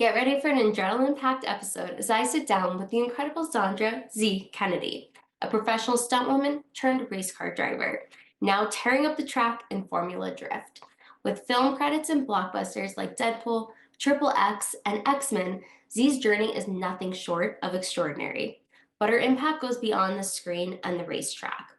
Get ready for an adrenaline-packed episode as I sit down with the incredible Zandra Z. Kennedy, a professional stuntwoman turned race car driver, now tearing up the track in Formula Drift. With film credits in blockbusters like Deadpool, Triple X, and X-Men, Z's journey is nothing short of extraordinary. But her impact goes beyond the screen and the racetrack.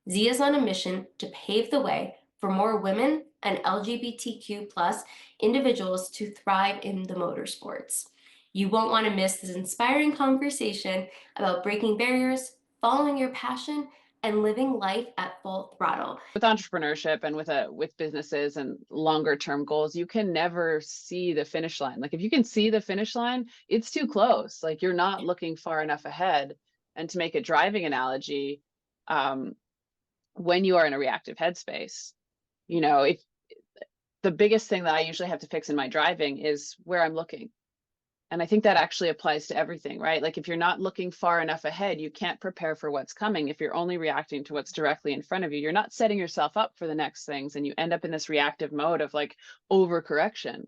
Z is on a mission to pave the way for more women and LGBTQ plus individuals to thrive in the motorsports. You won't want to miss this inspiring conversation about breaking barriers, following your passion, and living life at full throttle. With entrepreneurship and with businesses and longer term goals, you can never see the finish line. Like if you can see the finish line, it's too close. Like you're not looking far enough ahead. And to make a driving analogy, um, when you are in a reactive headspace, if the biggest thing that I usually have to fix in my driving is where I'm looking. And I think that actually applies to everything, right? Like if you're not looking far enough ahead, you can't prepare for what's coming. If you're only reacting to what's directly in front of you, you're not setting yourself up for the next things. And you end up in this reactive mode of like overcorrection.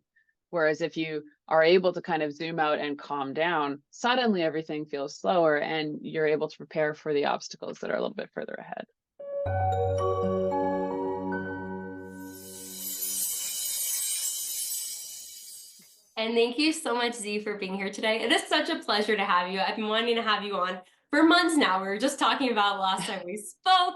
Whereas if you are able to kind of zoom out and calm down, suddenly everything feels slower and you're able to prepare for the obstacles that are a little bit further ahead. And thank you so much, Z, for being here today. It is such a pleasure to have you. I've been wanting to have you on for months now. We were just talking about last time we spoke.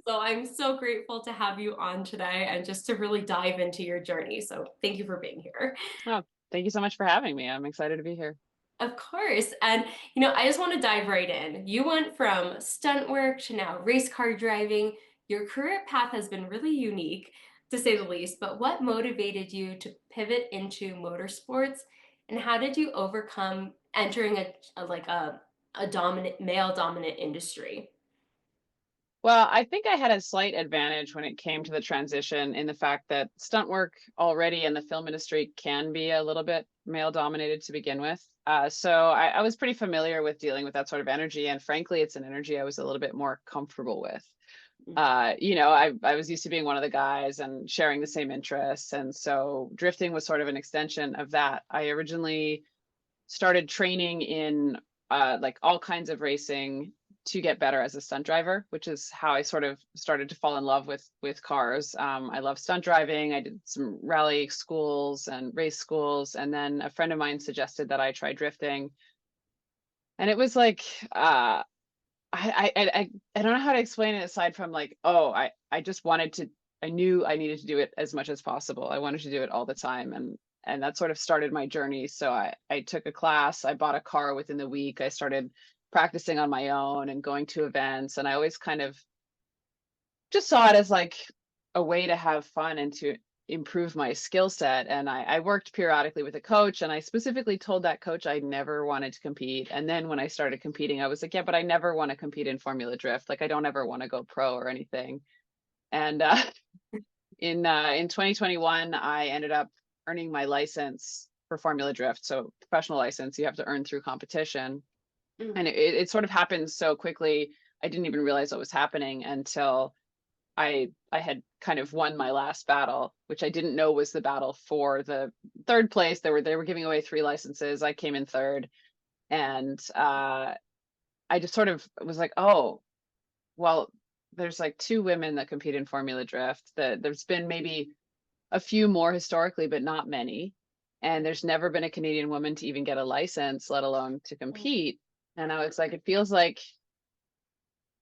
So I'm so grateful to have you on today and just to really dive into your journey. So thank you for being here. Oh, thank you so much for having me. I'm excited to be here. Of course. And, I just want to dive right in. You went from stunt work to now race car driving. Your career path has been really unique, to say the least. But what motivated you to pivot into motorsports? And how did you overcome entering a dominant, male dominant industry? Well, I think I had a slight advantage when it came to the transition in the fact that stunt work already in the film industry can be a little bit male dominated to begin with. So I was pretty familiar with dealing with that sort of energy. And frankly, it's an energy I was a little bit more comfortable with. I was used to being one of the guys and sharing the same interests. And so drifting was sort of an extension of that. I originally started training in like all kinds of racing to get better as a stunt driver, which is how I sort of started to fall in love with cars. I love stunt driving. I did some rally schools and race schools, and then a friend of mine suggested that I try drifting, and it was like I don't know how to explain it aside from like, oh, I just wanted to. I knew I needed to do it as much as possible. I wanted to do it all the time, and that sort of started my journey. So I took a class. I bought a car within the week. I started practicing on my own and going to events. And I always kind of just saw it as like a way to have fun and to improve my skill set. And I worked periodically with a coach, and I specifically told that coach I never wanted to compete. And then when I started competing, I was like, yeah, but I never want to compete in Formula Drift. Like I don't ever want to go pro or anything. And in 2021, I ended up earning my license for Formula Drift. So professional license, you have to earn through competition. And it sort of happened so quickly. I didn't even realize what was happening until I had kind of won my last battle, which I didn't know was the battle for the third place. They were giving away 3 licenses. I came in third, and I just sort of was like, oh, well, there's like 2 women that compete in Formula Drift. There's been maybe a few more historically, but not many. And there's never been a Canadian woman to even get a license, let alone to compete. And I was like, it feels like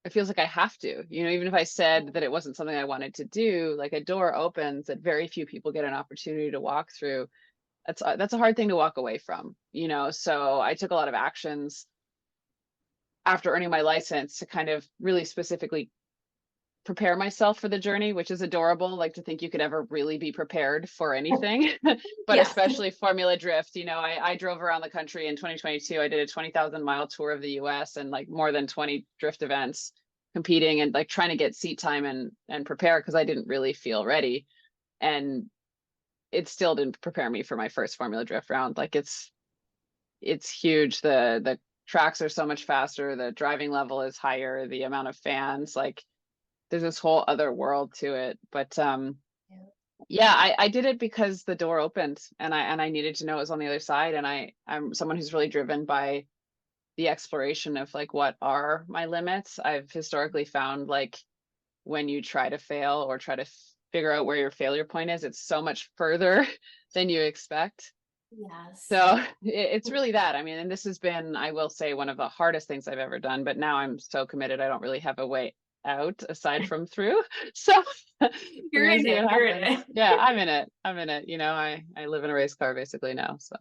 I have to, even if I said that it wasn't something I wanted to do, like a door opens that very few people get an opportunity to walk through. That's a hard thing to walk away from, So I took a lot of actions after earning my license to kind of really specifically prepare myself for the journey, which is adorable. Like to think you could ever really be prepared for anything, but Yeah. especially Formula Drift. I drove around the country in 2022. I did a 20,000-mile tour of the US and like more than 20 drift events, competing and like trying to get seat time and prepare because I didn't really feel ready. And it still didn't prepare me for my first Formula Drift round. Like it's huge. The tracks are so much faster, the driving level is higher, the amount of fans, like there's this whole other world to it. But Yeah. Yeah, I did it because the door opened and I needed to know it was on the other side. And I'm someone who's really driven by the exploration of like what are my limits. I've historically found like when you try to fail or try to figure out where your failure point is, it's so much further than you expect. Yes. So it's really that. I mean, and this has been, I will say, one of the hardest things I've ever done, but now I'm so committed, I don't really have a way out aside from through. So we're You're gonna in see it. what You're in happens. it. Yeah, I'm in it. I'm in it. You know, I live in a race car basically now. So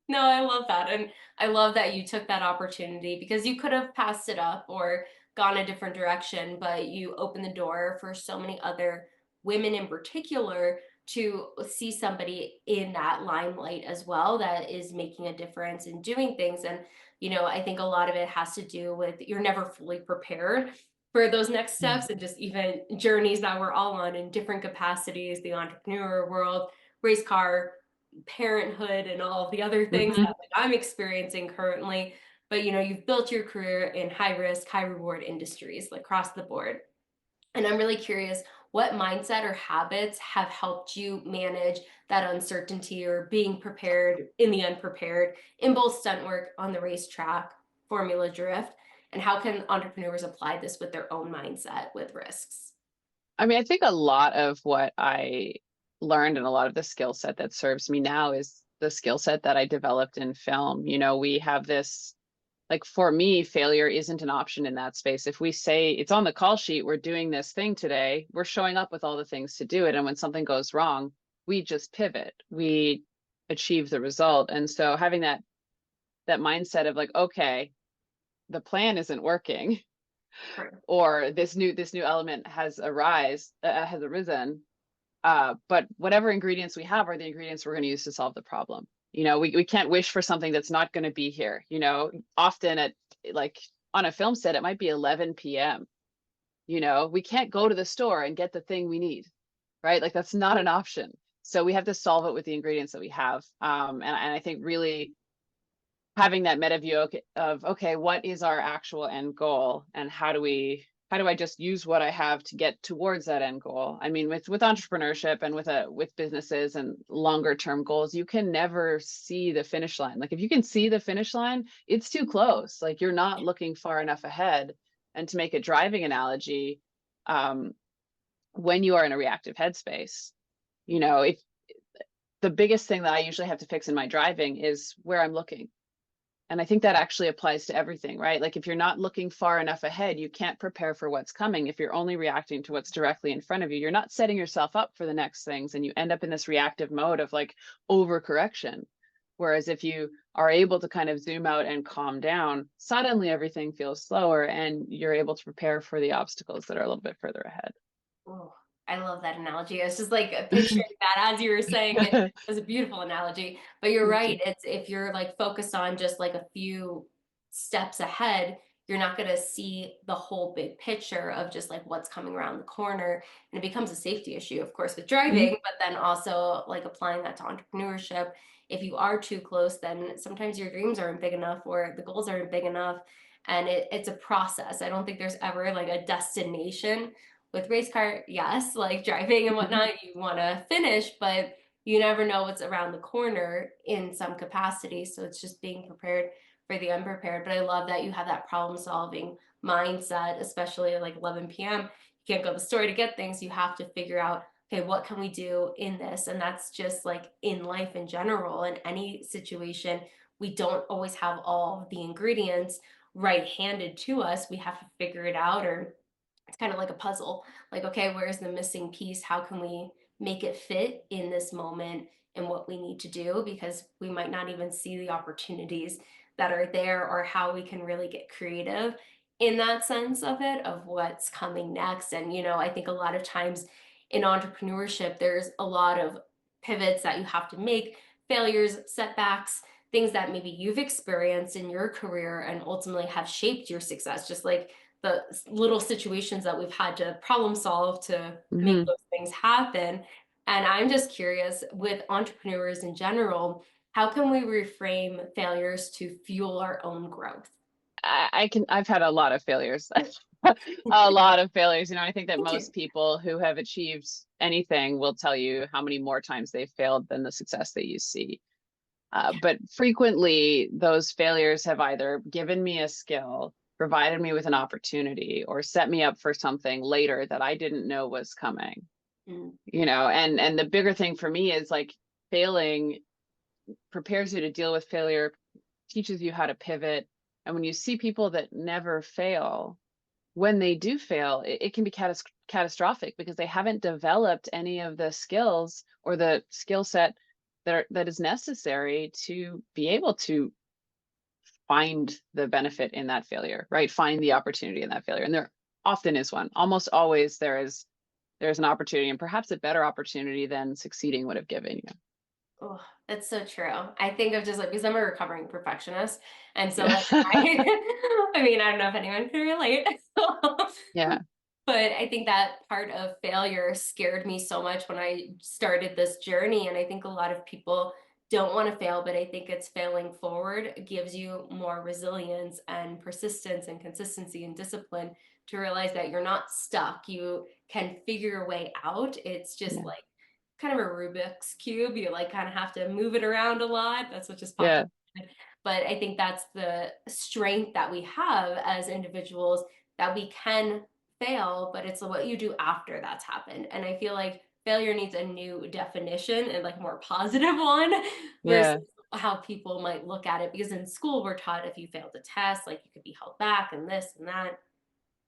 No, I love that. And I love that you took that opportunity because you could have passed it up or gone a different direction, but you opened the door for so many other women in particular to see somebody in that limelight as well that is making a difference in doing things. And, I think a lot of it has to do with you're never fully prepared for those next mm. steps and just even journeys that we're all on in different capacities, the entrepreneur world, race car, parenthood and all of the other things that Hmm. like, I'm experiencing currently. But you've built your career in high risk, high reward industries like across the board. And I'm really curious what mindset or habits have helped you manage that uncertainty or being prepared in the unprepared in both stunt work on the racetrack, formula drift, and how can entrepreneurs apply this with their own mindset with risks? I mean, I think a lot of what I learned and a lot of the skill set that serves me now is the skill set that I developed in film. You know, we have this, like for me, failure isn't an option in that space. If we say it's on the call sheet, we're doing this thing today, we're showing up with all the things to do it. And when something goes wrong, we just pivot, we achieve the result. And so having that mindset of like, okay, the plan isn't working, Right. or this new element has arisen, but whatever ingredients we have are the ingredients we're going to use to solve the problem. You know, we can't wish for something that's not going to be here. You know, often at like on a film set, it might be 11 p.m. You know, we can't go to the store and get the thing we need, right? Like that's not an option. So we have to solve it with the ingredients that we have. And I think really having that meta view of okay, what is our actual end goal and how do I just use what I have to get towards that end goal? I mean, with entrepreneurship and with businesses and longer term goals, you can never see the finish line. Like if you can see the finish line, it's too close. Like you're not looking far enough ahead. And to make a driving analogy, um, when you are in a reactive headspace, if the biggest thing that I usually have to fix in my driving is where I'm looking. And I think that actually applies to everything, right? Like if you're not looking far enough ahead, you can't prepare for what's coming. If you're only reacting to what's directly in front of you, you're not setting yourself up for the next things. And you end up in this reactive mode of like overcorrection. Whereas if you are able to kind of zoom out and calm down, suddenly everything feels slower and you're able to prepare for the obstacles that are a little bit further ahead. Oh, I love that analogy. I was just like picturing that as you were saying it. It was a beautiful analogy. But you're Thank right. you. It's if you're like focused on just like a few steps ahead, you're not going to see the whole big picture of just like what's coming around the corner. And it becomes a safety issue, of course, with Mhm. driving, but then also like applying that to entrepreneurship. If you are too close, then sometimes your dreams aren't big enough or the goals aren't big enough. And it's a process. I don't think there's ever like a destination with race car, yes, like driving and Mhm. whatnot, you want to finish, but you never know what's around the corner in some capacity. So it's just being prepared for the unprepared. But I love that you have that problem solving mindset, especially at like 11 p.m. You can't go to the store to get things. You have to figure out, okay, what can we do in this? And that's just like in life in general, in any situation, we don't always have all the ingredients right handed to us. We have to figure it out or it's kind of like a puzzle. Like, okay, where's the missing piece? How can we make it fit in this moment and what we need to do? Because we might not even see the opportunities that are there or how we can really get creative in that sense of it, of what's coming next. And, I think a lot of times in entrepreneurship, there's a lot of pivots that you have to make, failures, setbacks, things that maybe you've experienced in your career and ultimately have shaped your success, just like the little situations that we've had to problem solve to make Mhm. those things happen. And I'm just curious with entrepreneurs in general, how can we reframe failures to fuel our own growth? I've had a lot of failures. A lot of failures. You know, I think that Thank you. most people who have achieved anything will tell you how many more times they've failed than the success that you see. But frequently, those failures have either given me a skill, provided me with an opportunity, or set me up for something later that I didn't know was coming. Mm, You know, and the bigger thing for me is like failing prepares you to deal with failure, teaches you how to pivot. And when you see people that never fail, when they do fail, it can be catastrophic because they haven't developed any of the skills or the skill set that is necessary to be able to find the benefit in that failure, right? Find the opportunity in that failure. And there often is one. Almost always there's an opportunity, and perhaps a better opportunity than succeeding would have given you. oh, that's so true. I think of just like because I'm a recovering perfectionist, and so like Yeah. I mean, I don't know if anyone can relate. Yeah. But I think that part of failure scared me so much when I started this journey. And I think a lot of people don't want to fail, but I think it's failing forward gives you more resilience and persistence and consistency and discipline to realize that you're not stuck. You can figure your way out. It's just Yeah. like kind of a Rubik's cube. You like kind of have to move it around a lot. That's what just popped Yeah. up. But I think that's the strength that we have as individuals, that we can fail, but it's what you do after that's happened. And I feel like failure needs a new definition and like a more positive one versus Yeah. how people might look at it. Because in school, we're taught if you failed a test, like you could be held back and this and that.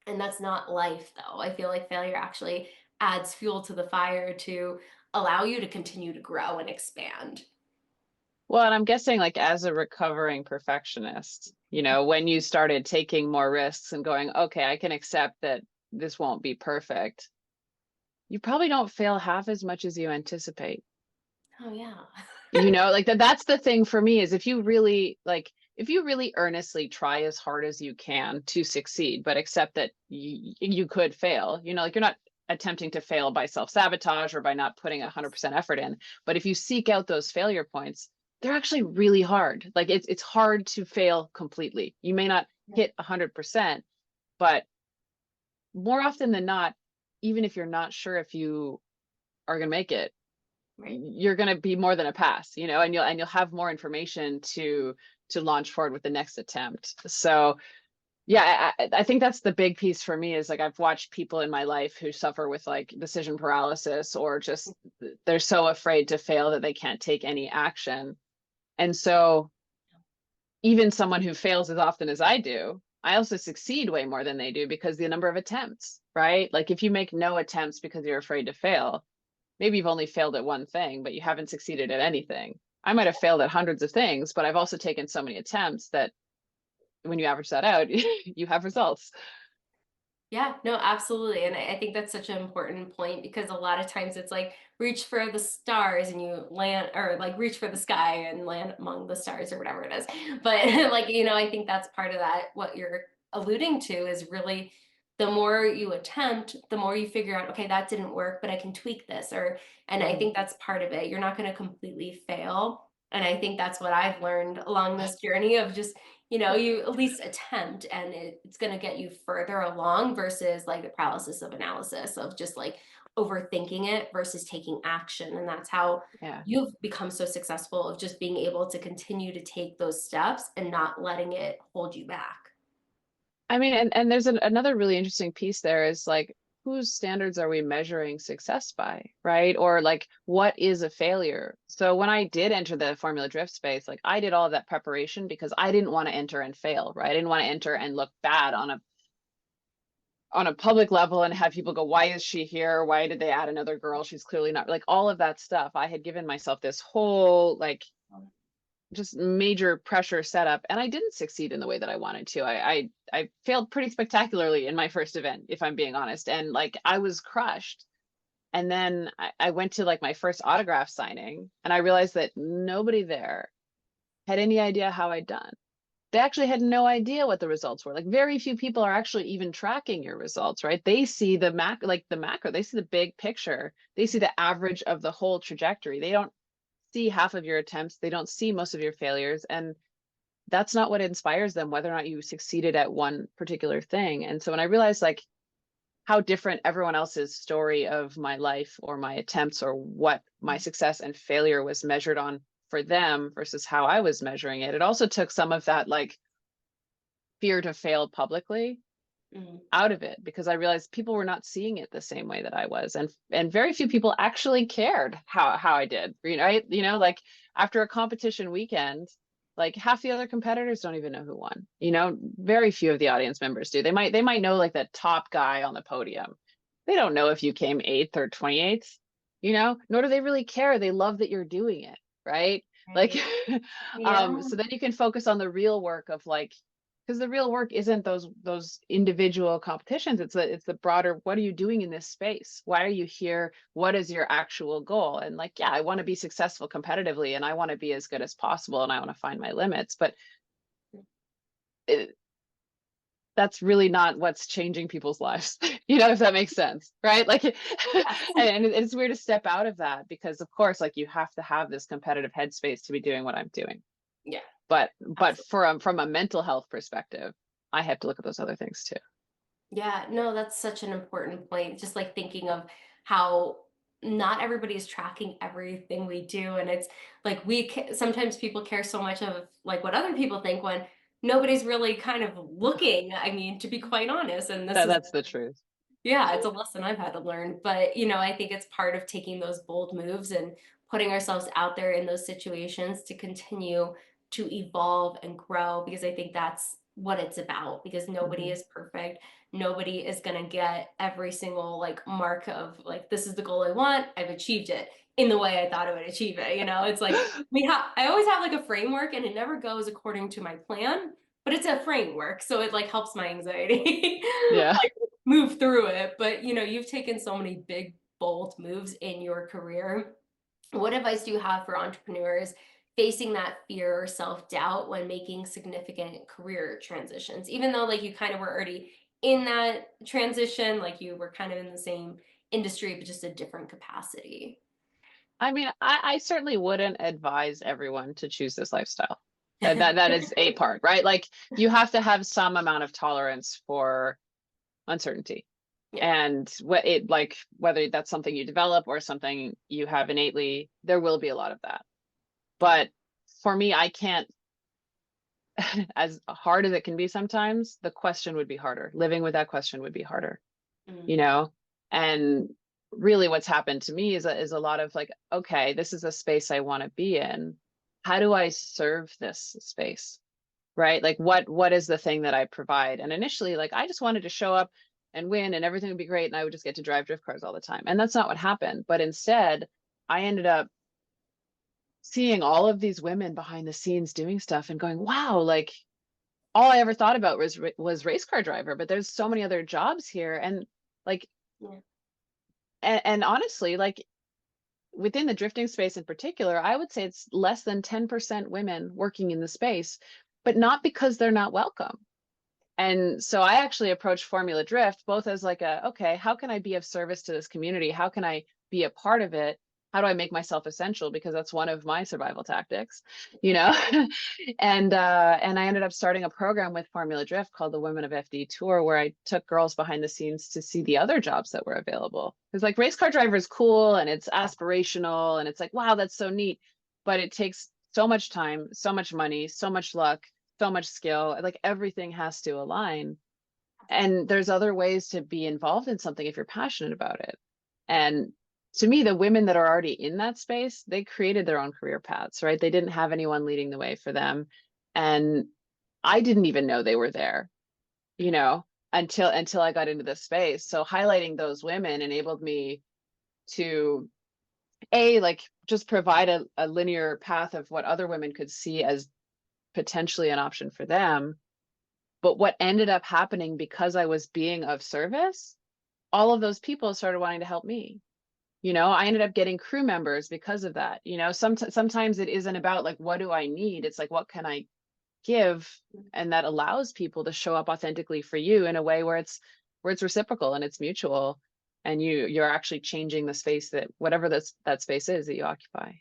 And that's not life, though. I feel like failure actually adds fuel to the fire to allow you to continue to grow and expand. Well, and I'm guessing like as a recovering perfectionist, you know, when you started taking more risks and going, okay, I can accept that this won't be perfect, you probably don't fail half as much as you anticipate. Oh, yeah. You know, like that's the thing for me is if you really earnestly try as hard as you can to succeed, but accept that you could fail, you know, like you're not attempting to fail by self-sabotage or by not putting 100% effort in. But if you seek out those failure points, they're actually really hard. Like it's hard to fail completely. You may not hit 100%, but more often than not, even if you're not sure if you are going to make it, Right. you're going to be more than a pass, you know, and you'll have more information to launch forward with the next attempt. So yeah, I think that's the big piece for me is like I've watched people in my life who suffer with like decision paralysis or just they're so afraid to fail that they can't take any action. And so even someone who fails as often as I do, I also succeed way more than they do because the number of attempts, right? Like if you make no attempts because you're afraid to fail, maybe you've only failed at one thing, but you haven't succeeded at anything. I might have failed at hundreds of things, but I've also taken so many attempts that when you average that out, you have results. Yeah, no, absolutely. And I think that's such an important point because a lot of times it's like reach for the stars and you land, or like reach for the sky and land among the stars or whatever it is. But like, I think that's part of that. What you're alluding to is really the more you attempt, the more you figure out, okay, that didn't work, but I can tweak this. And I Mhm. think that's part of it. You're not going to completely fail. And I think that's what I've learned along this journey of just you at least attempt, and it's going to get you further along versus like the paralysis of analysis of just like overthinking it versus taking action. And that's how Yeah. you've become so successful of just being able to continue to take those steps and not letting it hold you back. I mean, and there's another really interesting piece there is like, whose standards are we measuring success by, right? Or like, what is a failure? So when I did enter the Formula Drift space, like I did all of that preparation because I didn't want to enter and fail, right? I didn't want to enter and look bad on a public level and have people go, why is she here? Why did they add another girl? She's clearly not, like all of that stuff. I had given myself this whole like just major pressure setup, and I didn't succeed in the way that I wanted to. I failed pretty spectacularly in my first event, if I'm being honest, and like I was crushed. And then I went to like my first autograph signing, and I realized that nobody there had any idea how I'd done. They actually had no idea what the results were. Like very few people are actually even tracking your results, right? They see the macro, they see the big picture, they see the average of the whole trajectory. They don't see half of your attempts, they don't see most of your failures. And that's not what inspires them, whether or not you succeeded at one particular thing. And so when I realized like how different everyone else's story of my life or my attempts or what my success and failure was measured on for them versus how I was measuring it, it also took some of that like fear to fail publicly Mm. out of it, because I realized people were not seeing it the same way that I was, and very few people actually cared how I did. Like after a competition weekend, like half the other competitors don't even know who won. Very few of the audience members do. They might know like the top guy on the podium. They don't know if you came 8th or 28th, nor do they really care. They love that you're doing it, right? Like Right. Yeah. so then you can focus on the real work of like, because the real work isn't those individual competitions. It's the broader, what are you doing in this space? Why are you here? What is your actual goal? And like, yeah, I want to be successful competitively and I want to be as good as possible and I want to find my limits, but it, that's really not what's changing people's lives, if that makes sense, right? Like Yes. and it's weird to step out of that, because of course like you have to have this competitive headspace to be doing what I'm doing. Yeah. But Absolutely. from a mental health perspective, I have to look at those other things too. Yeah, no, that's such an important point. Just like thinking of how not everybody is tracking everything we do. And it's like sometimes people care so much of like what other people think when nobody's really kind of looking. I mean, to be quite honest, and this is That's the truth. yeah, it's a lesson I've had to learn, but, I think it's part of taking those bold moves and putting ourselves out there in those situations to continue to evolve and grow because I think that's what it's about because nobody Mhm. is perfect. Nobody is going to get every single like mark of like this is the goal I want, I've achieved it in the way I thought I would achieve it. It's like I always have like a framework and it never goes according to my plan, but it's a framework, so it like helps my anxiety. Yeah. Move through it. But you've taken so many big, bold moves in your career. What advice do you have for entrepreneurs facing that fear or self-doubt when making significant career transitions? Even though like you kind of were already in that transition, like you were kind of in the same industry, but just a different capacity. I mean, I certainly wouldn't advise everyone to choose this lifestyle. That is a part, right? Like you have to have some amount of tolerance for uncertainty. Yeah. And whether that's something you develop or something you have innately, there will be a lot of that. Yeah. But for me, I can't, as hard as it can be sometimes, the question would be harder. Living with that question would be harder, you Mm. know? And really what's happened to me is a lot of like, okay, this is a space I want to be in. How do I serve this space? Right? Like what is the thing that I provide? And initially, like I just wanted to show up and win and everything would be great and I would just get to drive drift cars all the time. And that's not what happened. But instead, I ended up seeing all of these women behind the scenes doing stuff and going, wow, like all I ever thought about was race car driver, but there's so many other jobs here. And like Yeah. and honestly, like within the drifting space in particular, I would say it's less than 10% women working in the space, but not because they're not welcome. And so I actually approached Formula Drift both as like okay, how can I be of service to this community? How can I be a part of it? How do I make myself essential? Because that's one of my survival tactics, you know? And I ended up starting a program with Formula Drift called the Women of FD Tour, where I took girls behind the scenes to see the other jobs that were available. Because like race car driver is cool and it's aspirational and it's like, wow, that's so neat. But it takes so much time, so much money, so much luck, so much skill, like everything has to align. And there's other ways to be involved in something if you're passionate about it. And to me, the women that are already in that space, they created their own career paths, right? They didn't have anyone leading the way for them. And I didn't even know they were there, until I got into this space. So highlighting those women enabled me to like just provide a linear path of what other women could see as potentially an option for them. But what ended up happening because I was being of service, all of those people started wanting to help me. I ended up getting crew members because of that. Sometimes it isn't about like, what do I need? It's like, what can I give? And that allows people to show up authentically for you in a way where it's reciprocal and it's mutual. And you're actually changing the space that whatever that space is that you occupy.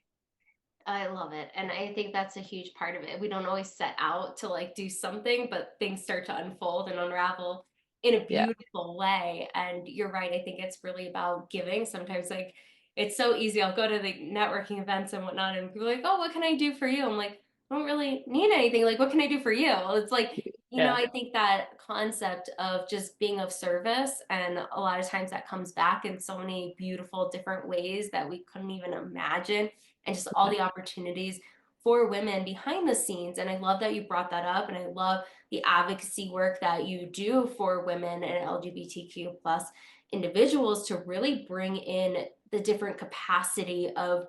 I love it. And I think that's a huge part of it. We don't always set out to like do something, but things start to unfold and unravel in a Yeah. beautiful way. And you're right. I think it's really about giving. Sometimes like it's so easy. I'll go to the networking events and whatnot and people are like, oh, what can I do for you? I'm like, I don't really need anything. Like, what can I do for you? It's like, Yeah. I think that concept of just being of service, and a lot of times that comes back in so many beautiful different ways that we couldn't even imagine, and just all the opportunities for women behind the scenes. And I love that you brought that up. And I love the advocacy work that you do for women and LGBTQ plus individuals to really bring in the different capacity of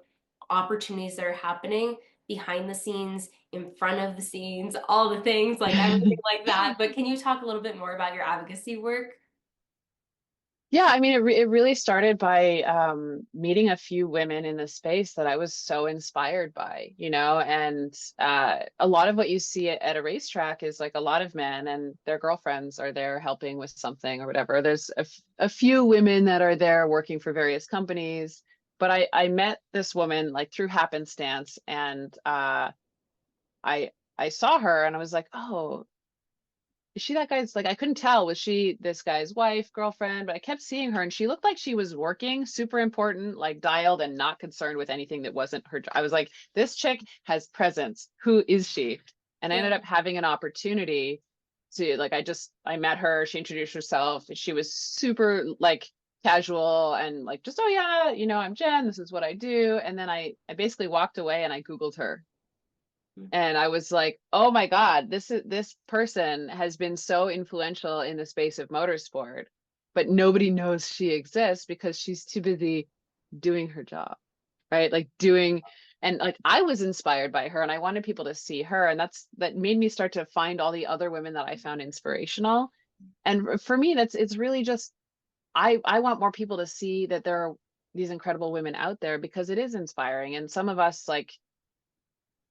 opportunities that are happening behind the scenes, in front of the scenes, all the things, like everything like that. But can you talk a little bit more about your advocacy work? Yeah, I mean, it really started by meeting a few women in the space that I was so inspired by, and a lot of what you see at a racetrack is like a lot of men and their girlfriends are there helping with something or whatever. There's a few women that are there working for various companies, but I met this woman like through happenstance, and I I saw her and I was like, oh, is she that guy's, like, I couldn't tell, was she this guy's wife, girlfriend, but I kept seeing her and she looked like she was working, super important, like dialed and not concerned with anything that wasn't her. I was like, this chick has presence. Who is she? And I Yeah. ended up having an opportunity to, like, I met her, she introduced herself. She was super like casual and like, just, oh yeah, I'm Jen, this is what I do. And then I basically walked away and I Googled her and I was like, oh my God, this person has been so influential in the space of motorsport, but nobody knows she exists because she's too busy doing her job, right? Like doing, and like I was inspired by her and I wanted people to see her. And that made me start to find all the other women that I found inspirational. And for me, it's really just, I want more people to see that there are these incredible women out there because it is inspiring. And some of us, like,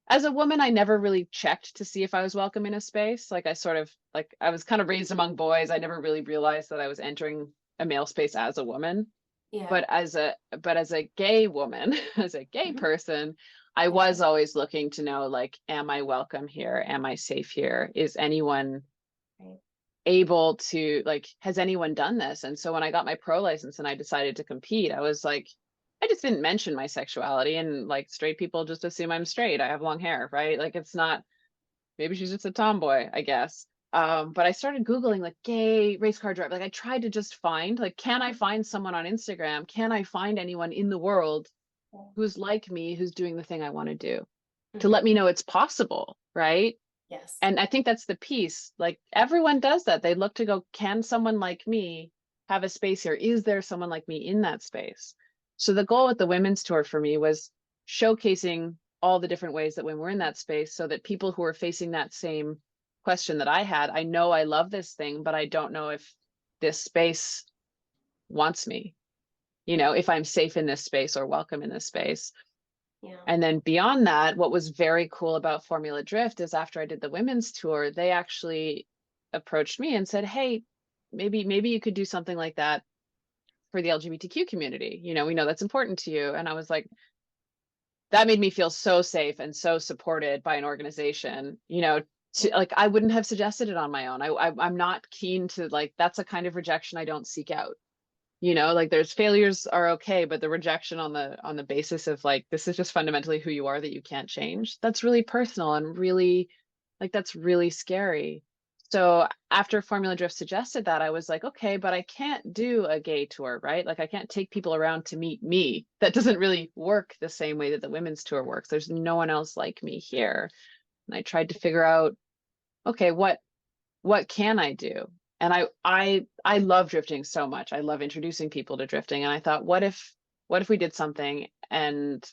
as a woman, I never really checked to see if I was welcome in a space. Like I sort of like I was kind of raised among boys. I never really realized that I was entering a male space as a woman. Yeah. But as a gay woman, as a gay Mhm. person, I Yeah. was always looking to know, like, am I welcome here? Am I safe here? Is anyone Right. able to, like, has anyone done this? And so when I got my pro license and I decided to compete, I was like, I just didn't mention my sexuality, and like straight people just assume I'm straight. I have long hair, right? Like it's not, maybe she's just a tomboy, I guess. But I started Googling like gay race car driver. Like I tried to just find, like, can I find someone on Instagram? Can I find anyone in the world who's like me, who's doing the thing I want to do, to Mhm. let me know it's possible, right? Yes. And I think that's the piece. Like everyone does that. They look to go, can someone like me have a space here? Is there someone like me in that space? So the goal with the women's tour for me was showcasing all the different ways that women were in that space so that people who are facing that same question that I had, I know I love this thing, but I don't know if this space wants me, Yeah. if I'm safe in this space or welcome in this space. Yeah. And then beyond that, what was very cool about Formula Drift is after I did the women's tour, they actually approached me and said, "Hey, maybe you could do something like that for the LGBTQ community. We know that's important to you." And I was like, that made me feel so safe and so supported by an organization, like I wouldn't have suggested it on my own. I'm not keen to, like, that's a kind of rejection I don't seek out. Like there's failures are okay, but the rejection on the basis of like this is just fundamentally who you are that you can't change, that's really personal and really, like, that's really scary. So after Formula Drift suggested that, I was like, okay, but I can't do a gay tour, right? Like I can't take people around to meet me. That doesn't really work the same way that the women's tour works. There's no one else like me here. And I tried to figure out, okay, what can I do? And I love drifting so much. I love introducing people to drifting. And I thought, what if we did something? And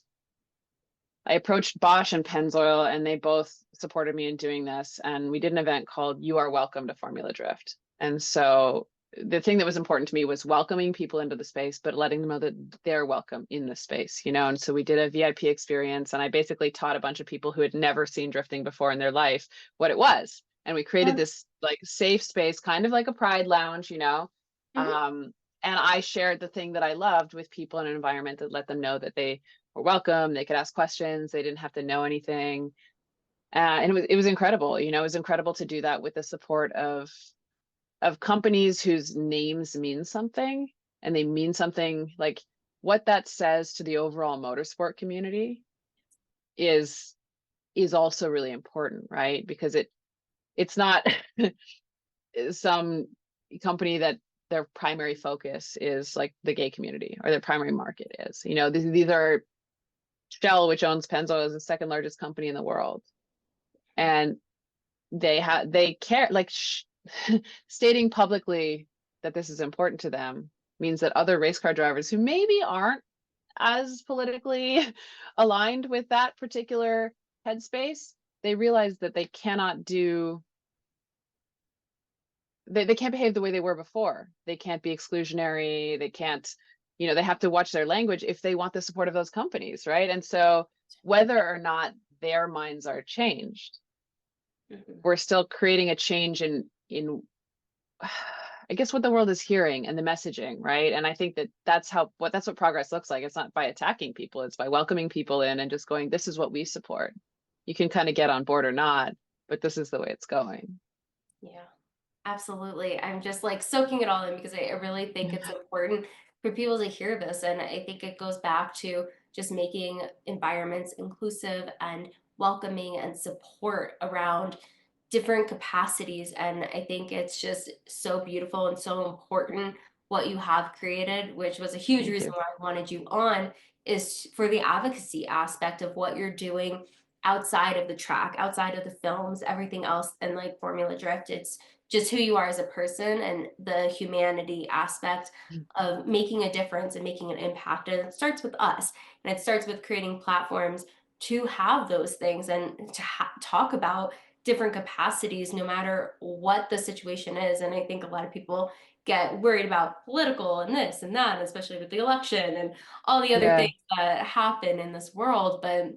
I approached Bosch and Pennzoil, and they both supported me in doing this. And we did an event called You Are Welcome to Formula Drift. And so the thing that was important to me was welcoming people into the space, but letting them know that they're welcome in the space, And so we did a VIP experience, and I basically taught a bunch of people who had never seen drifting before in their life what it was. And we created Yeah. this like safe space, kind of like a pride lounge. Mhm. And I shared the thing that I loved with people in an environment that let them know that were welcome. They could ask questions. They didn't have to know anything. And it was incredible. It was incredible to do that with the support of companies whose names mean something, and they mean something. Like, what that says to the overall motorsport community is also really important, right? Because it's not some company that their primary focus is like the gay community, or their primary market is. These are Shell, which owns Pennzoil, is the second largest company in the world, and they care, like, stating publicly that this is important to them means that other race car drivers who maybe aren't as politically aligned with that particular headspace, they realize that they cannot do they can't behave the way they were before. They can't be exclusionary. They can't, they have to watch their language if they want the support of those companies, right? And so whether or not their minds are changed, we're still creating a change in I guess what the world is hearing and the messaging, right? And I think that's what progress looks like. It's not by attacking people, it's by welcoming people in and just going, this is what we support. You can kind of get on board or not, but this is the way it's going. Yeah, absolutely. I'm just like soaking it all in because I really think it's important for people to hear this. And I think it goes back to just making environments inclusive and welcoming and support around different capacities. And I think it's just so beautiful and so important what you have created, which was a huge Thank reason you. why I wanted you on, is for the advocacy aspect of what you're doing outside of the track, outside of the films, everything else, and like Formula Drift. It's just who you are as a person and the humanity aspect of making a difference and making an impact. And it starts with us, and it starts with creating platforms to have those things and to talk about different capacities no matter what the situation is. And I think a lot of people get worried about political and this and that, especially with the election and all the other Yeah. things that happen in this world. But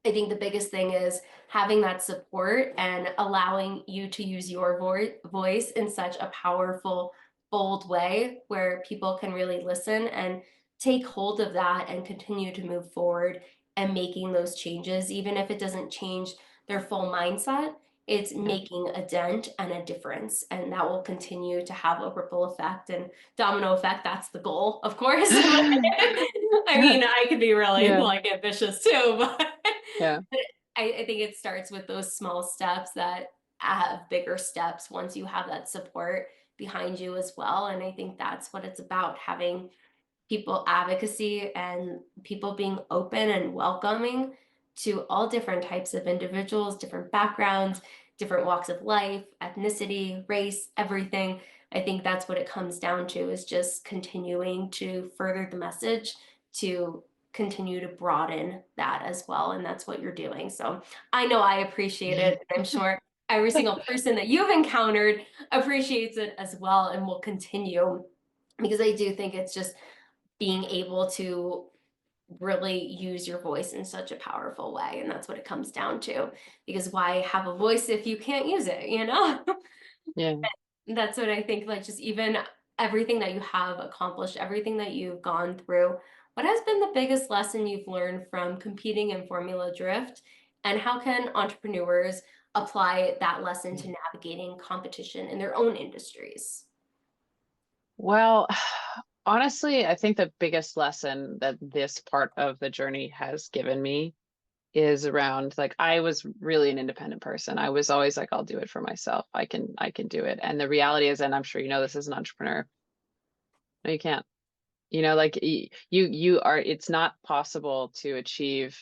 I think the biggest thing is having that support and allowing you to use your voice in such a powerful, bold way where people can really listen and take hold of that and continue to move forward and making those changes, even if it doesn't change their full mindset. It's Yeah. making a dent and a difference, and that will continue to have a ripple effect and domino effect. That's the goal, of course. I mean, I could be really Yeah. like ambitious too, but Yeah. I think it starts with those small steps that have bigger steps once you have that support behind you as well. And I think that's what it's about, having people advocacy and people being open and welcoming to all different types of individuals, different backgrounds, different walks of life, ethnicity, race, everything. I think that's what it comes down to, is just continuing to further the message, to continue to broaden that as well. And that's what you're doing. So I know I appreciate it. And I'm sure every single person that you've encountered appreciates it as well and will continue, because I do think it's just being able to really use your voice in such a powerful way. And that's what it comes down to. Because why have a voice if you can't use it, you know? Yeah. That's what I think, like, just even everything that you have accomplished, everything that you've gone through. What has been the biggest lesson you've learned from competing in Formula Drift? And how can entrepreneurs apply that lesson to navigating competition in their own industries? Well, honestly, I think the biggest lesson that this part of the journey has given me is around, like, I was really an independent person. I was always like, I'll do it for myself. I can do it. And the reality is, and I'm sure you know this as an entrepreneur, no, you can't. Like, you are, it's not possible to achieve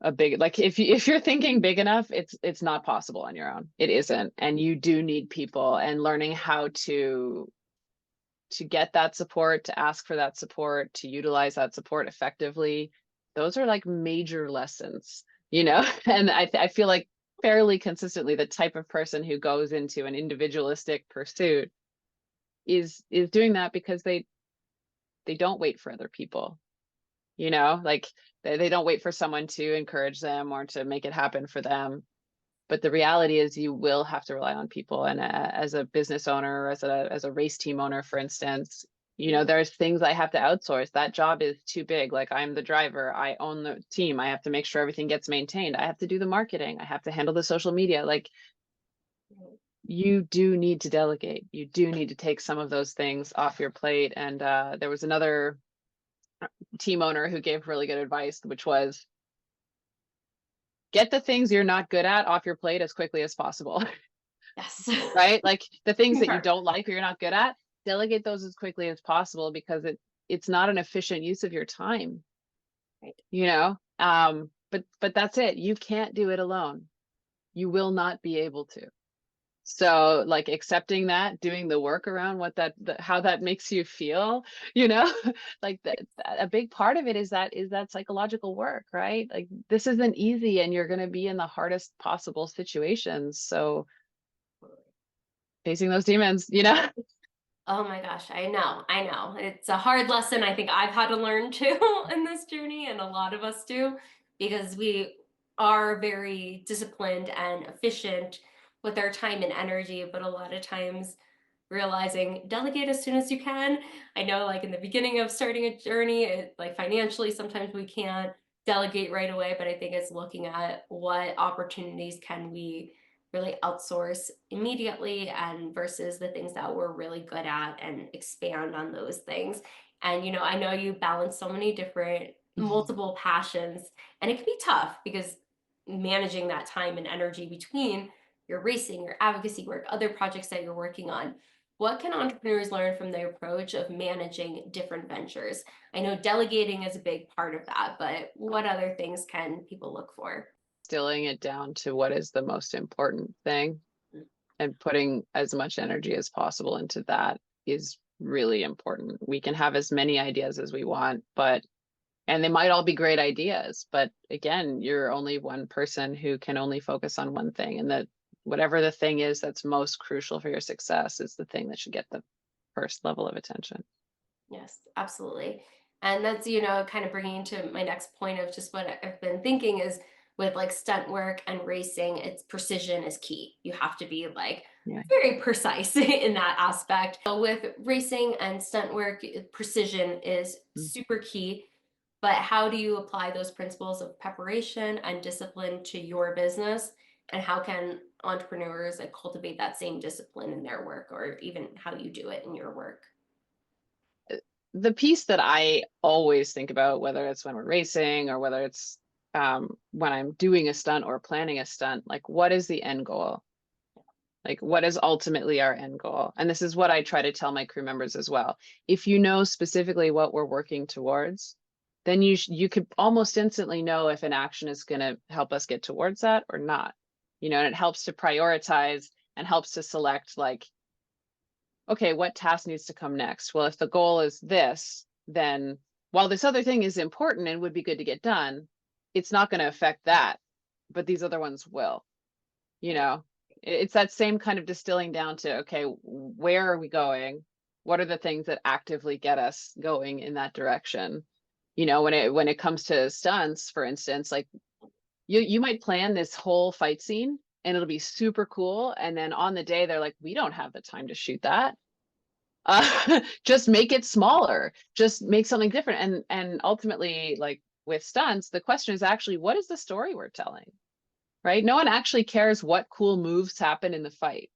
a big, like, if you're thinking big enough, it's not possible on your own. It isn't. And you do need people, and learning how to get that support, to ask for that support, to utilize that support effectively. Those are like major lessons, and I feel like fairly consistently the type of person who goes into an individualistic pursuit is doing that because they don't wait for other people, like they don't wait for someone to encourage them or to make it happen for them. But the reality is you will have to rely on people. And as a business owner, as a race team owner, for instance, You know, there's things I have to outsource. That job is too big. Like, I'm the driver, I own the team, I have to make sure everything gets maintained, I have to do the marketing, I have to handle the social media. Like, you do need to delegate. You do need to take some of those things off your plate. And there was another team owner who gave really good advice, which was get the things you're not good at off your plate as quickly as possible. Yes. Right? Like, the things that you Sure. don't like or you're not good at, delegate those as quickly as possible, because it's not an efficient use of your time, Right. you know? But that's it. You can't do it alone. You will not be able to. So, like, accepting that, doing the work around what how that makes you feel, you know, like a big part of it is that psychological work, right? Like, this isn't easy, and you're going to be in the hardest possible situations. So facing those demons, you know? Oh my gosh, I know, I know. It's a hard lesson I think I've had to learn too in this journey, and a lot of us do, because we are very disciplined and efficient with our time and energy, but a lot of times realizing delegate as soon as you can. I know, like in the beginning of starting a journey, like financially, sometimes we can't delegate right away, but I think it's looking at what opportunities can we really outsource immediately and versus the things that we're really good at and expand on those things. And I know you balance so many different Mhm. multiple passions, and it can be tough because managing that time and energy between your racing, your advocacy work, other projects that you're working on. What can entrepreneurs learn from the approach of managing different ventures? I know delegating is a big part of that, but what other things can people look for? Distilling it down to what is the most important thing and putting as much energy as possible into that is really important. We can have as many ideas as we want, and they might all be great ideas, but again, you're only one person who can only focus on one thing, and that whatever the thing is that's most crucial for your success is the thing that should get the first level of attention. Yes, absolutely. And that's, kind of bringing to my next point of just what I've been thinking is with like stunt work and racing, it's precision is key. You have to be like Yeah. very precise in that aspect. So with racing and stunt work, precision is Mm. super key. But how do you apply those principles of preparation and discipline to your business? And how can entrepreneurs like cultivate that same discipline in their work or even how you do it in your work? The piece that I always think about, whether it's when we're racing or whether it's when I'm doing a stunt or planning a stunt, like, what is the end goal? Like, what is ultimately our end goal? And this is what I try to tell my crew members as well. If you know specifically what we're working towards, then you could almost instantly know if an action is going to help us get towards that or not. You know, and it helps to prioritize and helps to select, like, okay, what task needs to come next? Well, if the goal is this, then while this other thing is important and would be good to get done, it's not going to affect that, but these other ones will. You know, it's that same kind of distilling down to, okay, where are we going? What are the things that actively get us going in that direction? You know, when it comes to stunts, for instance, like, you might plan this whole fight scene and it'll be super cool, and then on the day they're like, we don't have the time to shoot that. Just make it smaller, just make something different. And ultimately, like with stunts, the question is actually, what is the story we're telling? Right? No one actually cares what cool moves happen in the fight.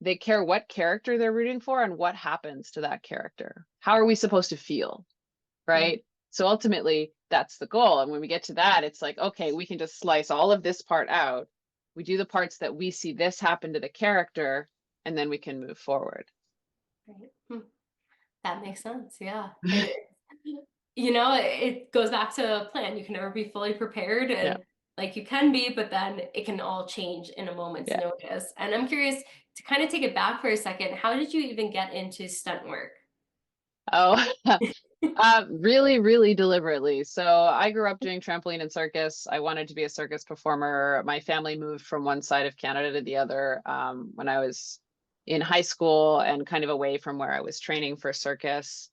They care what character they're rooting for and what happens to that character. How are we supposed to feel? Mm. Right? So ultimately, that's the goal. And when we get to that, it's like, okay, we can just slice all of this part out. We do the parts that we see this happen to the character, and then we can move forward. Right. That makes sense. Yeah. It goes back to a plan. You can never be fully prepared Yeah. and like you can be, but then it can all change in a moment's Yeah. notice. And I'm curious to kind of take it back for a second. How did you even get into stunt work? Oh, really, really deliberately. So I grew up doing trampoline and circus. I wanted to be a circus performer. My family moved from one side of Canada to the other when I was in high school and kind of away from where I was training for circus.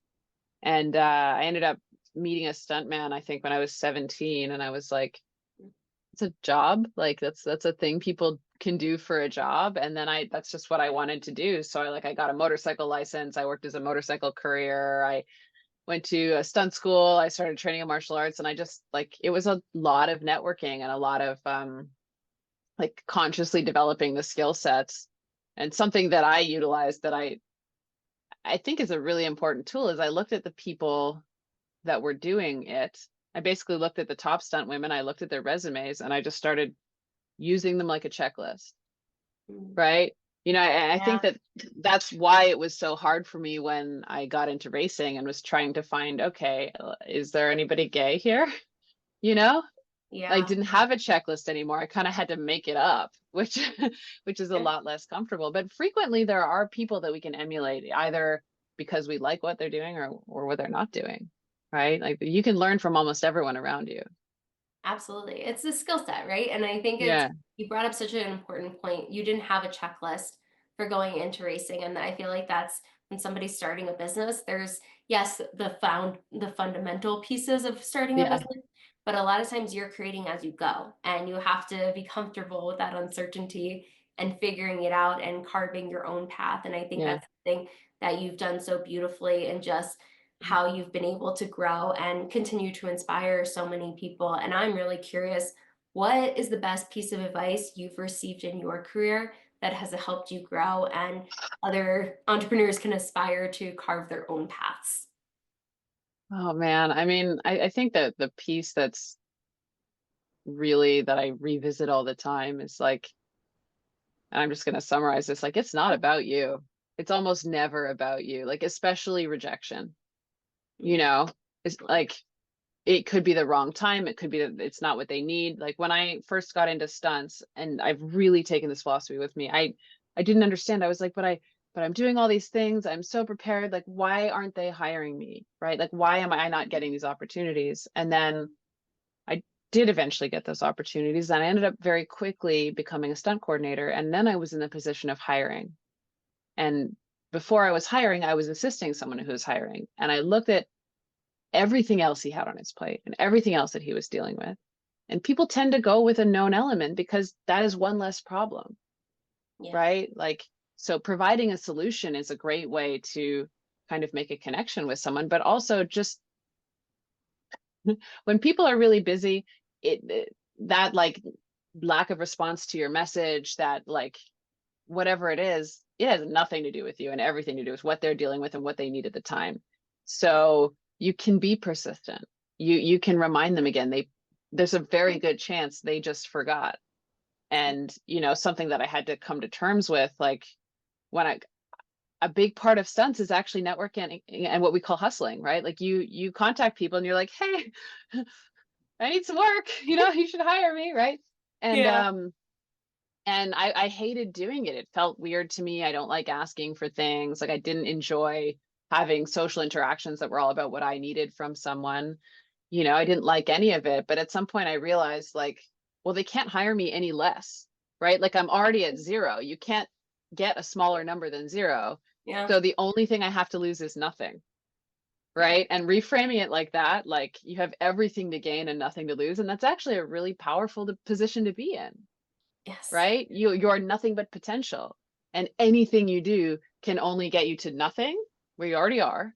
And I ended up meeting a stuntman, I think, when I was 17. And I was like, that's a job. Like that's a thing people can do for a job. And then that's just what I wanted to do. So I got a motorcycle license. I worked as a motorcycle courier. I went to a stunt school. I started training in martial arts, and I just like, it was a lot of networking and a lot of like consciously developing the skill sets. And something that I utilized that I think is a really important tool is I looked at the people that were doing it. I basically looked at the top stunt women, I looked at their resumes, and I just started using them like a checklist, Mm. right? I think Yeah. that that's why it was so hard for me when I got into racing and was trying to find, okay, is there anybody gay here? You know, I Yeah. didn't have a checklist anymore. I kind of had to make it up, which which is a Yeah. lot less comfortable. But frequently there are people that we can emulate either because we like what they're doing or what they're not doing, right? Like you can learn from almost everyone around you. Absolutely. It's a skill set, right? And I think it's, Yeah. you brought up such an important point. You didn't have a checklist for going into racing. And I feel like that's when somebody's starting a business, there's, yes, the fundamental pieces of starting a Yeah. business, but a lot of times you're creating as you go and you have to be comfortable with that uncertainty and figuring it out and carving your own path. And I think Yeah. that's something that you've done so beautifully, and just how you've been able to grow and continue to inspire so many people. And I'm really curious, what is the best piece of advice you've received in your career that has helped you grow and other entrepreneurs can aspire to carve their own paths? Oh man. I mean, I think that the piece that's really that I revisit all the time is like, and I'm just going to summarize this, like, it's not about you. It's almost never about you, like, especially rejection, you Mm. know, it's like, it could be the wrong time. It could be that it's not what they need. Like when I first got into stunts, and I've really taken this philosophy with me, I didn't understand. I was like, but I'm doing all these things. I'm so prepared. Like, why aren't they hiring me? Right? Like, why am I not getting these opportunities? And then I did eventually get those opportunities. And I ended up very quickly becoming a stunt coordinator. And then I was in the position of hiring. And before I was hiring, I was assisting someone who was hiring. And I looked at everything else he had on his plate and everything else that he was dealing with. And people tend to go with a known element because that is one less problem, Yeah. right? Like, so providing a solution is a great way to kind of make a connection with someone, but also just when people are really busy, that like lack of response to your message, that like whatever it has nothing to do with you and everything to do with what they're dealing with and what they need at the time. So you can be persistent. You can remind them again. There's a very good chance they just forgot. And something that I had to come to terms with, like when a big part of stunts is actually networking and what we call hustling, right? Like you contact people and you're like, hey, I need some work, you should hire me, right? And Yeah. I hated doing it. It felt weird to me. I don't like asking for things. Like I didn't enjoy having social interactions that were all about what I needed from someone. I didn't like any of it. But at some point I realized like, well, they can't hire me any less, right? Like I'm already at zero. You can't get a smaller number than zero. Yeah. So the only thing I have to lose is nothing. Right. And reframing it like that, like you have everything to gain and nothing to lose. And that's actually a really powerful position to be in, Yes. right? You're nothing but potential. And anything you do can only get you to nothing where you already are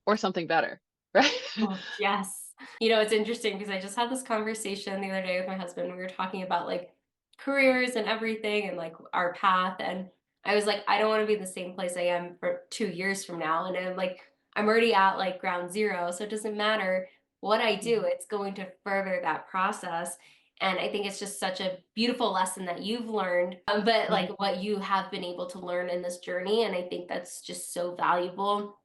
or something better, right? Oh, yes. It's interesting because I just had this conversation the other day with my husband. We were talking about like careers and everything and like our path. And I was like, I don't want to be in the same place I am for 2 years from now. And I'm like, I'm already at like ground zero. So it doesn't matter what I do, Mhm. it's going to further that process. And I think it's just such a beautiful lesson that you've learned, but like Mhm. what you have been able to learn in this journey. And I think that's just so valuable.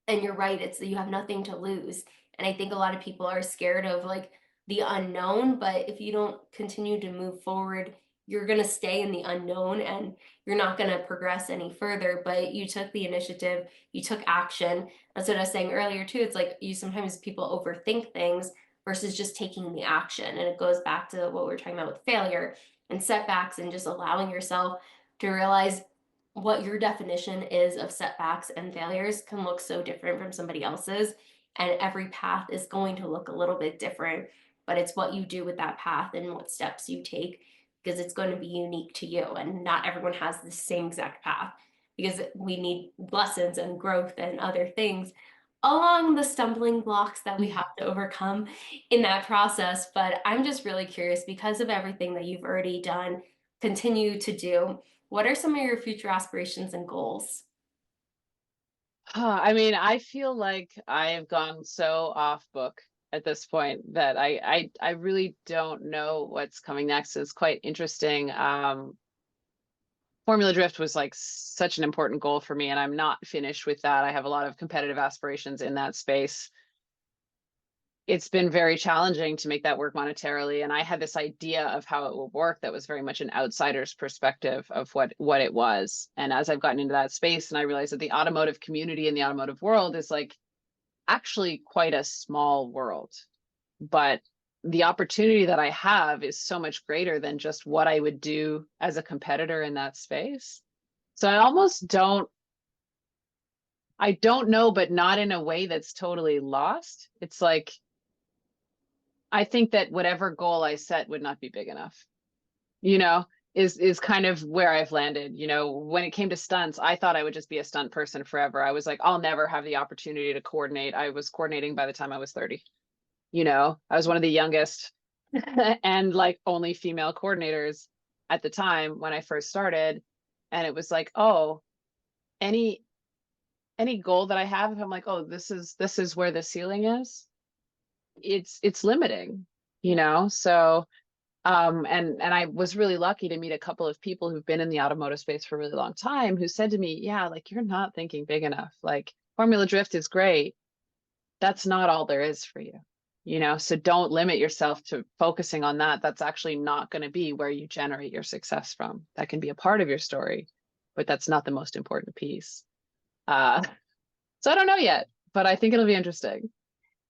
And you're right, it's you have nothing to lose. And I think a lot of people are scared of like the unknown, but if you don't continue to move forward, you're going to stay in the unknown and you're not going to progress any further. But you took the initiative, you took action. That's what I was saying earlier too. It's like you sometimes people overthink things versus just taking the action. And it goes back to what we were talking about with failure and setbacks and just allowing yourself to realize what your definition is of setbacks and failures can look so different from somebody else's, and every path is going to look a little bit different. but it's what you do with that path and what steps you take, because it's going to be unique to you. And not everyone has the same exact path, because we need lessons and growth and other things along the stumbling blocks that we have to overcome in that process. But I'm just really curious, because of everything that you've already done, continue to do, what are some of your future aspirations and goals? I mean, I feel like I have gone so off book at this point that I really don't know what's coming next. It's quite interesting. Formula Drift was like such an important goal for me, and I'm not finished with that. I have a lot of competitive aspirations in that space. It's been very challenging to make that work monetarily, and I had this idea of how it would work that was very much an outsider's perspective of what it was. And as I've gotten into that space, and I realized that the automotive community and the automotive world is like actually quite a small world, but the opportunity that I have is so much greater than just what I would do as a competitor in that space. So I don't know, but not in a way that's totally lost. It's like, I think that whatever goal I set would not be big enough, you know, is kind of where I've landed. You know, when it came to stunts, I thought I would just be a stunt person forever. I was like, I'll never have the opportunity to coordinate. I was coordinating by the time I was 30. You know, I was one of the youngest and like only female coordinators at the time when I first started. And it was like, oh, any goal that I have, if I'm like, oh, this is where the ceiling is, it's limiting, you know? So and I was really lucky to meet a couple of people who've been in the automotive space for a really long time who said to me, yeah, like you're not thinking big enough. Like Formula Drift is great. That's not all there is for you. You know, so don't limit yourself to focusing on that. That's actually not going to be where you generate your success from. That can be a part of your story, but that's not the most important piece. Uh, so I don't know yet, but I think it'll be interesting.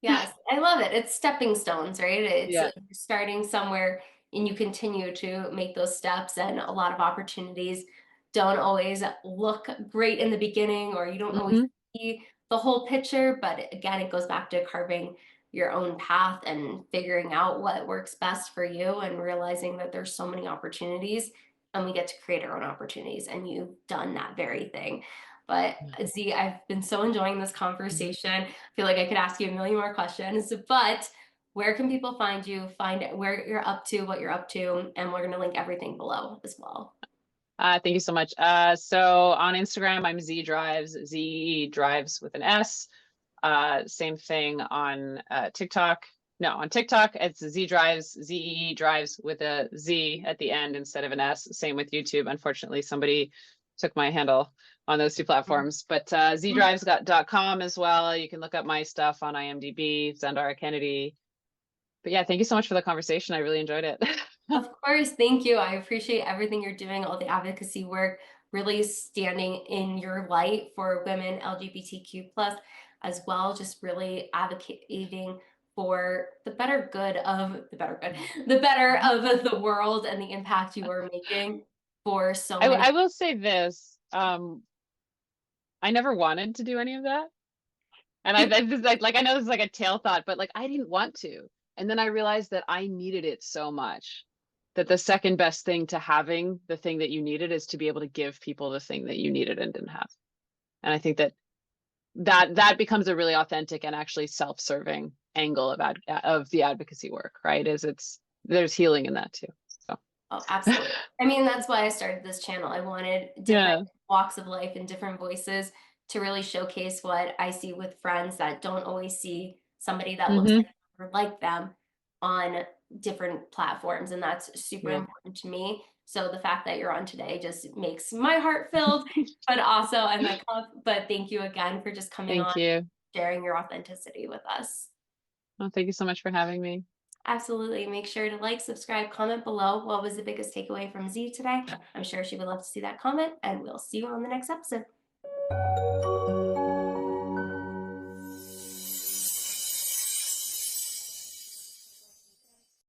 Yes, I love it. It's stepping stones, right? It's Yeah. starting somewhere and you continue to make those steps, and a lot of opportunities don't always look great in the beginning, or you don't always Hmm. see the whole picture. But again, it goes back to carving your own path and figuring out what works best for you, and realizing that there's so many opportunities and we get to create our own opportunities. And you've done that very thing. But Z, I've been so enjoying this conversation. Feel like I could ask you a million more questions, but where can people find you, find where you're up to, what you're up to, and we're going to link everything below as well. Thank you so much. So on Instagram, I'm Z Drives, Z Drives with an S. Same thing on TikTok. No, on TikTok, it's Z Drives, ZEE Drives with a Z at the end instead of an S. Same with YouTube. Unfortunately, somebody took my handle on those two platforms, but zdrives.com as well. You can look up my stuff on IMDb, Zandara Kennedy. But yeah, thank you so much for the conversation. I really enjoyed it. Of course, thank you. I appreciate everything you're doing, all the advocacy work, really standing in your light for women, LGBTQ plus as well, just really advocating for the better good of the better of the world, and the impact you are making for so many. I will say this. I never wanted to do any of that. And I just like I know this is like a tail thought, but like I didn't want to. And then I realized that I needed it so much that the second best thing to having the thing that you needed is to be able to give people the thing that you needed and didn't have. And I think that that becomes a really authentic and actually self-serving angle of the advocacy work, right? Is there's healing in that too. So Oh, absolutely. I mean, that's why I started this channel. I wanted different yeah. walks of life and different voices to really showcase what I see with friends that don't always see somebody that looks Hmm. like or like them on different platforms. And that's super Yeah. important to me. So the fact that you're on today just makes my heart filled, but also I'm like, oh, but thank you again for just coming on, Thank you. sharing your authenticity with us. Well, thank you so much for having me. Absolutely. Make sure to like, subscribe, comment below. What was the biggest takeaway from Z today? I'm sure she would love to see that comment, and we'll see you on the next episode.